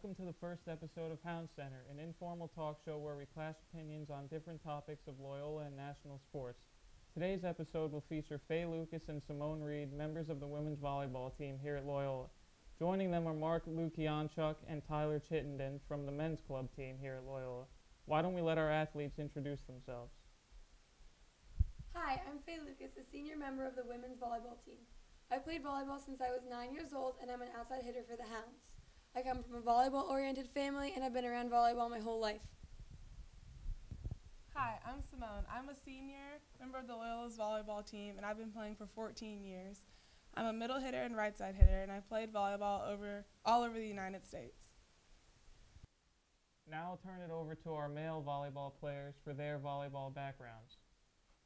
welcome to the first episode of Houndcenter, an informal talk show where we clash opinions on different topics of Loyola and national sports. Today's episode will feature Faye Lucas and Simone Reed, members of the women's volleyball team here at Loyola. Joining them are Mark Lukianchuk and Tyler Chittenden from the men's club team here at Loyola. Why don't we let our athletes introduce themselves? Hi, I'm Faye Lucas, a senior member of the women's volleyball team. I played volleyball since I was 9 years old, and I'm an outside hitter for the Hounds. I come from a volleyball-oriented family, and I've been around volleyball my whole life. Hi, I'm Simone. I'm a senior member of the Loyola's volleyball team, and I've been playing for 14 years. I'm a middle hitter and right side hitter, and I played volleyball all over the United States. Now I'll turn it over to our male volleyball players for their volleyball backgrounds.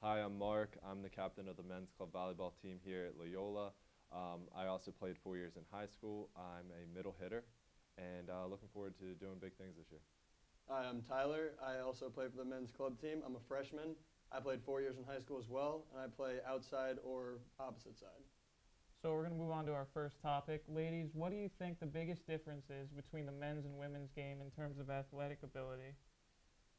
Hi, I'm Mark. I'm the captain of the men's club volleyball team here at Loyola. I also played 4 years in high school. I'm a middle hitter, and looking forward to doing big things this year. Hi, I'm Tyler. I also play for the men's club team. I'm a freshman. I played 4 years in high school as well, and I play outside or opposite side. So we're going to move on to our first topic. Ladies, what do you think the biggest difference is between the men's and women's game in terms of athletic ability?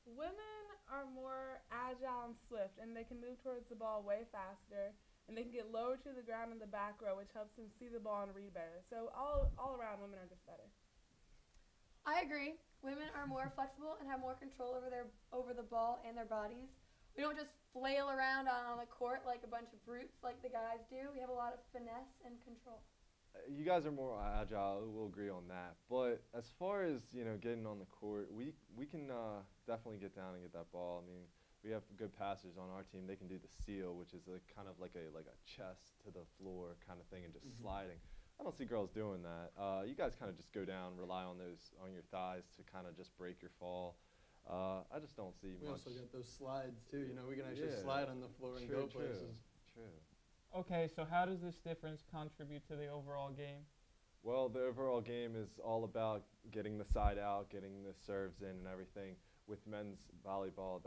Women are more agile and swift, and they can move towards the ball way faster, and they can get lower to the ground in the back row, which helps them see the ball and read better. So all around, women are just better. I agree. Women are more flexible and have more control over the ball and their bodies. We don't just flail around on the court like a bunch of brutes like the guys do. We have a lot of finesse and control. You guys are more agile. We'll agree on that. But as far as getting on the court, we can definitely get down and get that ball. I mean, we have good passers on our team. They can do the seal, which is kind of like a chest to the floor kind of thing, and just sliding. I don't see girls doing that. You guys kind of just go down, rely on your thighs to kind of just break your fall. I just don't see we much. We also get those slides too. We can actually slide on the floor and go places. True. Okay, so how does this difference contribute to the overall game? Well, the overall game is all about getting the side out, getting the serves in and everything. With men's volleyball,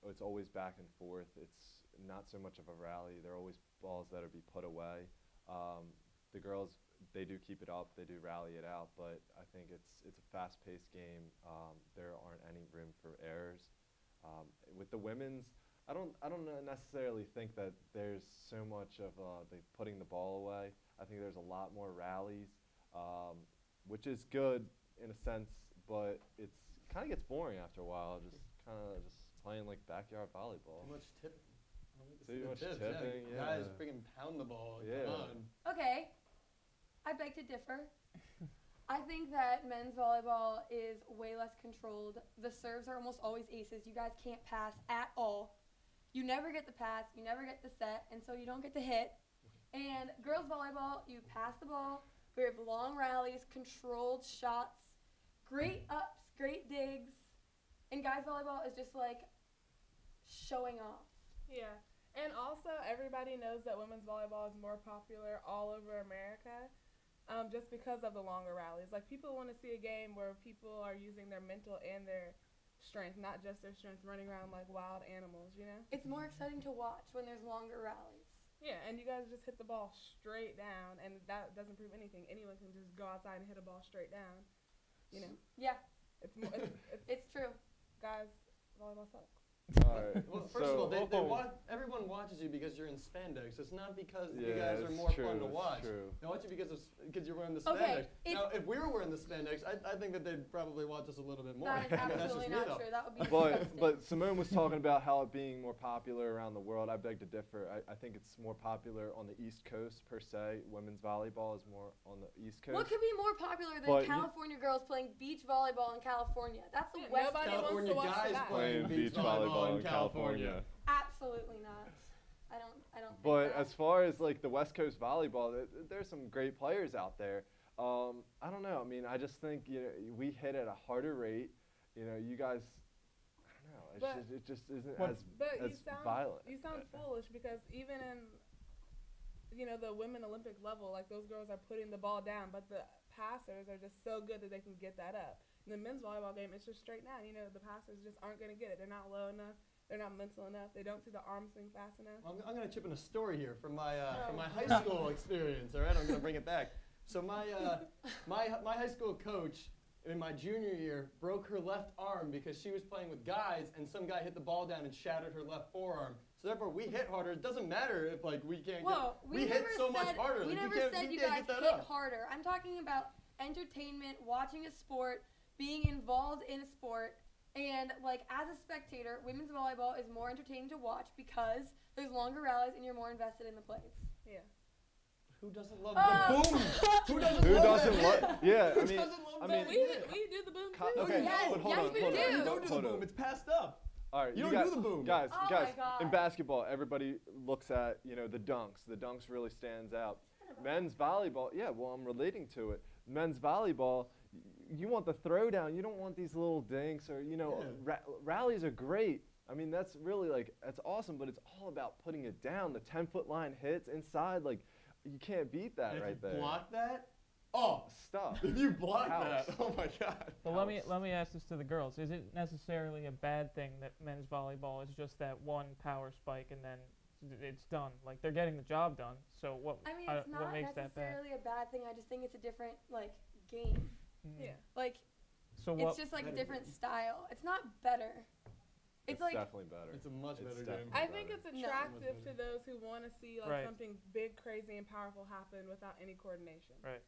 it's always back and forth. It's not so much of a rally. There are always balls that are be put away. The girls, they do keep it up, they do rally it out, but I think it's a fast-paced game. There aren't any room for errors. With the women's, I don't necessarily think that there's so much of the putting the ball away. I think there's a lot more rallies, which is good in a sense, but it's kind of gets boring after a while. Just playing like backyard volleyball. Too much tipping. Too much tipping. Yeah. Guys freaking pound the ball. Yeah. Come on. Okay, I beg to differ. I think that men's volleyball is way less controlled. The serves are almost always aces. You guys can't pass at all. You never get the pass, you never get the set, and so you don't get the hit. And girls volleyball, you pass the ball, we have long rallies, controlled shots, great ups, great digs. And guys volleyball is just like showing off. Yeah, and also everybody knows that women's volleyball is more popular all over America. Just because of the longer rallies. Like, people want to see a game where people are using their mental and their strength, not just their strength, running around like wild animals, It's more exciting to watch when there's longer rallies. Yeah, and you guys just hit the ball straight down, and that doesn't prove anything. Anyone can just go outside and hit a ball straight down, Yeah, It's more, it's true. Guys, volleyball sucks. All right. Well, first of all, everyone watches you because you're in spandex. It's not because you guys are more fun to watch. True. They watch you because you're wearing the spandex. Okay, now, if we were wearing the spandex, I think that they'd probably watch us a little bit more. That is absolutely not true. That would be disgusting. But Simone was talking about how it being more popular around the world. I beg to differ. I think it's more popular on the East Coast per se. Women's volleyball is more on the East Coast. What could be more popular than California girls playing beach volleyball in California? That's the West nobody Coast. California wants to watch guys that. playing beach volleyball in California. Absolutely not. I don't think But that. as far as like the West Coast volleyball, there's some great players out there. I don't know. I mean, I just think we hit at a harder rate. You guys, I don't know. It just isn't as violent. You sound foolish because even in the women Olympic level, like, those girls are putting the ball down, but the passers are just so good that they can get that up. In the men's volleyball game, it's just straight down. The passers just aren't going to get it. They're not low enough. They're not mental enough. They don't see the arm swing fast enough. I'm going to chip in a story here from my high school experience. All right, I'm going to bring it back. So my high school coach, in my junior year broke her left arm because she was playing with guys and some guy hit the ball down and shattered her left forearm. So therefore, we hit harder. It doesn't matter if like we can't Whoa, get. We hit so much harder. We like, never said you guys hit harder. I'm talking about entertainment, watching a sport, being involved in a sport, and like as a spectator, women's volleyball is more entertaining to watch because there's longer rallies and you're more invested in the plays. Yeah. Who doesn't love the boom? Who doesn't love? Yeah, Who I mean, doesn't love I that mean, We do the boom too. okay, Yes, but hold yes, on, we hold do. on. You don't do the Hold boom. on. It's passed up. All right, You you don't guys, do the boom. guys, Oh guys. my God. In basketball, everybody looks at the dunks. The dunks really stands out. Men's volleyball, yeah. Well, I'm relating to it. Men's volleyball, you want the throwdown. You don't want these little dinks or rallies are great. I mean, that's really that's awesome. But it's all about putting it down. The 10-foot line hits inside, you can't beat that And if right you there. block that? Oh, Stop. if you block House. that, oh my God. But let me ask this to the girls: is it necessarily a bad thing that men's volleyball is just that one power spike and then it's done? Like they're getting the job done. So what? I mean, it's what not makes that bad? necessarily a bad thing. I just think it's a different game. Yeah. Like So what? it's just like a different style. It's not better. It's like definitely better. It's a much It's better definitely game. I think it's No. attractive to those who want to see Right. something big, crazy, and powerful happen without any coordination. Right.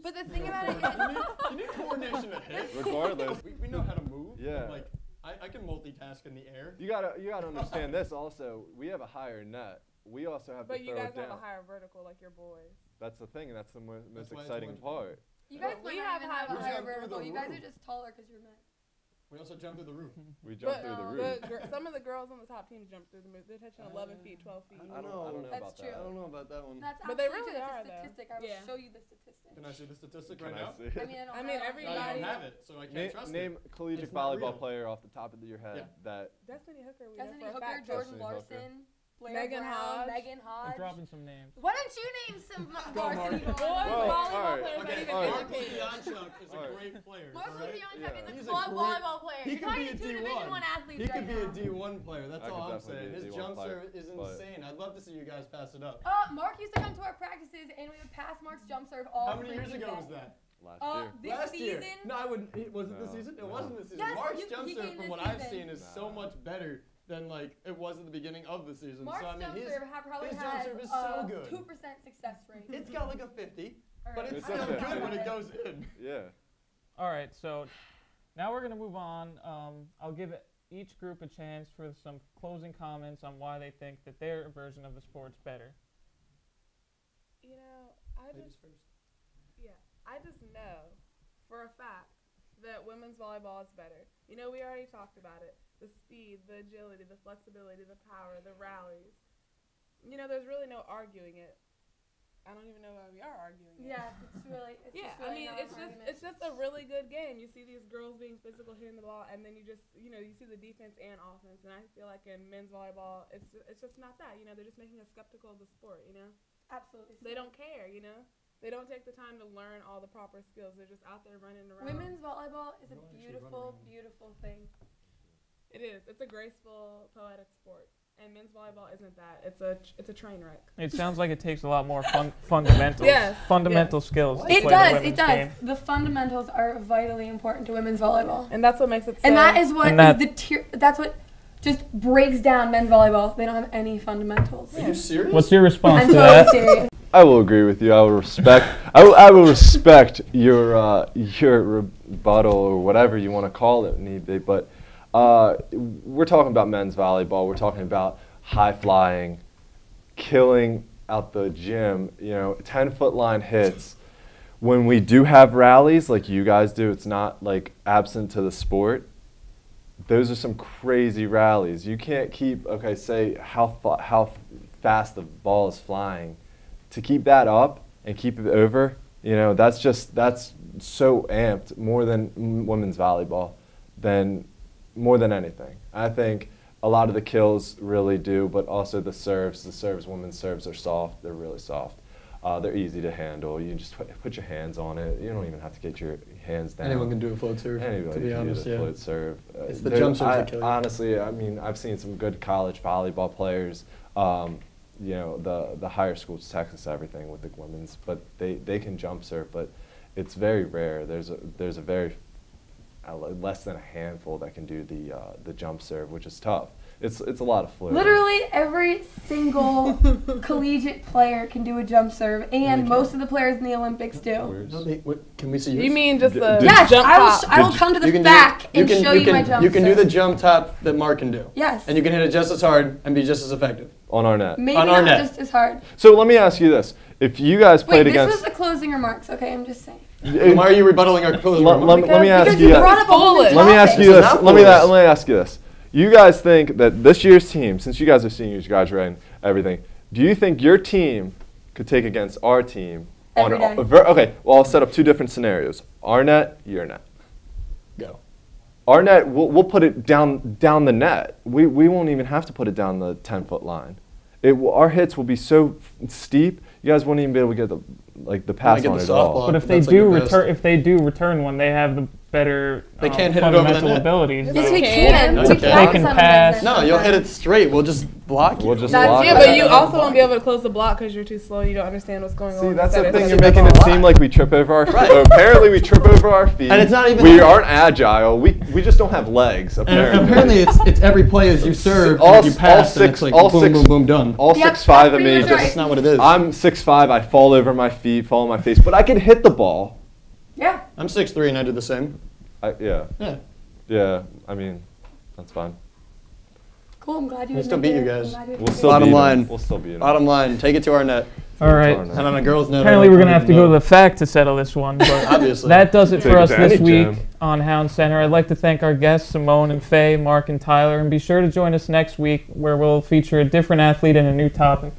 But the thing about it is, you need coordination to hit. Regardless. We know how to move. Yeah. Like I can multitask in the air. You gotta understand this also. We have a higher net. We also have But to you throw guys it down. have a higher vertical like your boys. That's the thing, and that's the most That's why it's exciting much part. you guys We might have not even have high- a we higher jump through vertical. the You guys roof. are just taller because you're men. We also jump through the roof. We jump through the no, roof. Some of the girls on the top team jump through the roof. They're touching 11 feet, 12 feet. I don't know That's about true. I don't know about that one. That's But they absolutely really true. are, It's a though. statistic. I will Yeah. show you the statistic. Can I see the statistic Can right I now? see it? I mean, I don't I know mean, how every No, you many- don't Everybody- have it, so I can't Name, trust name it. collegiate It's not volleyball real. player off the top of your head Yeah. that Destiny Hooker, we Destiny know for a Hooker, fact. Jordan Destiny Hooker. Larson, Blair Megan Brown, Hodge. Megan They're Hodge. dropping some names. Why don't you name some Mark. varsity Boys volleyball? Well, volleyball alright. players Okay, aren't even alright. Mark educated. Lukianchuk is a Alright. great player. Mark alright? Lukianchuk Yeah. is a He's a club great- volleyball player. he You're could be talking a to two D1. Division I athletes He right could be now. a D1 player. That's I all could I'm definitely saying. be a His D1 jump player, serve is but- insane. I'd love to see you guys pass it up. Mark used to come to our practices and we would pass Mark's jump serve all How many years freaking ago day. was that? last year. This Last year. season? No, I wouldn't. Was it this No, season? It no. wasn't this season. Yes, Mark's he jump came serve, this from what I've season. seen, is so Nah. much better than it was at the beginning of the season. Mark's so I mean, jump his, serve probably his jump has serve is so good. 2% success rate. It's got like a 50, but Alright. it's It's still a good 50. when it goes in. Yeah. All right, so now we're gonna move on. I'll give each group a chance for some closing comments on why they think that their version of the sport's better. You know, I just know for a fact that women's volleyball is better. You know, we already talked about it. The speed, the agility, the flexibility, the power, the rallies. You know, there's really no arguing it. I don't even know why we are arguing it. Yeah, it's really. It's Yeah, just really I mean, not an argument. it's just a really good game. You see these girls being physical, hitting the ball, and then you see the defense and offense. And I feel like in men's volleyball, it's just not that. You know, they're just making us skeptical of the sport. You know, Absolutely. they don't care. You know, they don't take the time to learn all the proper skills. They're just out there running around. Women's volleyball is a Don't actually run beautiful, around. beautiful thing. It is. It's a graceful, poetic sport. And men's volleyball isn't that. It's a train wreck. It sounds like it takes a lot more fundamentals. Yes, Fundamental skills. to It play the does. It women's does. game. The fundamentals are vitally important to women's volleyball, And that's what makes it so. and that is what And that- is the tier. That's what just breaks down men's volleyball. They don't have any fundamentals. Are you serious? What's your response I'm to totally that? serious. I will agree with you. I will respect. I will respect your rebuttal or whatever you want to call it, need be. But we're talking about men's volleyball. We're talking about high flying, killing out the gym. 10-foot line hits. When we do have rallies like you guys do, it's not like absent to the sport. Those are some crazy rallies. You can't keep say how fast the ball is flying. To keep that up and keep it over, that's so amped more than women's volleyball, more than anything. I think a lot of the kills really do, but also the serves. Women's serves are soft. They're really soft. They're easy to handle. You just put your hands on it. You don't even have to get your hands down. Anyone can do a float serve. Anybody to be can honest, do the float serve. It's the jump serves that kill you. Honestly, I mean, I've seen some good college volleyball players. The higher schools, Texas, everything with the women's, but they can jump serve, but it's very rare. There's a very less than a handful that can do the jump serve, which is tough. It's a lot of floating. Literally every single collegiate player can do a jump serve, and most of the players in the Olympics do. Can we see yours? You mean just the Yes, jump top? I will come to the back and show you my jump serve. You can do the jump top that Mark can do. Yes. And you can hit it just as hard and be just as effective. On our net. Maybe on our not net. just as hard. So let me ask you this: if you guys played Wait, this against, was the closing remarks. Okay, I'm just saying. Why are you rebuttaling our closing remarks? let me ask Because you. you brought up a whole new Let me ask you This is this. not Let me foolish. ask you this. You guys think that this year's team, since you guys are seniors, graduating, everything, do you think your team could take against our team on Every day. okay, well, I'll set up two different scenarios. Our net, your net. Go. Our net, we'll put it down the net. We won't even have to put it down the 10-foot line. Our hits will be so steep, you guys won't even be able to get the pass get on the it at all. softball. But if they That's like do the best. return, if they do return one, they have the better They can't hit it over the fundamental net. abilities. Yes, though. we can. can. No, We you can't. They practice can on pass. it. No, you'll hit it straight. We'll just block you. We'll just That's- block Yeah, it. but you also won't be able to close the block because you're too slow. You don't understand what's going on. See, that's the inside thing. it. You're That's making it a seem lie. like we trip over our feet. Right. Apparently, we trip over our feet. And it's not even We that. aren't agile. We just don't have legs. And Apparently, apparently it's every play as you serve, All you s- pass, all and it's six- like all boom, six- boom, boom, done. all Yep, 6'5" that's of me. pretty much Just right. That's not what it is. I'm 6'5". I fall over my feet, fall on my face, but I can hit the ball. Yeah. I'm 6'3" and I do the same. Yeah. Yeah. Yeah. I mean, that's fine. Cool. I'm glad you. We still beat you guys. We'll still Bottom beat 'em. line. We'll still beat 'em. Bottom line, take it to our net. All right. Darn it. And on a girls' net. Apparently, we're going to have to go to the fact to settle this one. But Obviously. that does it Take for it us to this any week gym. on Houndcenter. I'd like to thank our guests, Simone and Faye, Mark and Tyler, and be sure to join us next week where we'll feature a different athlete and a new topic.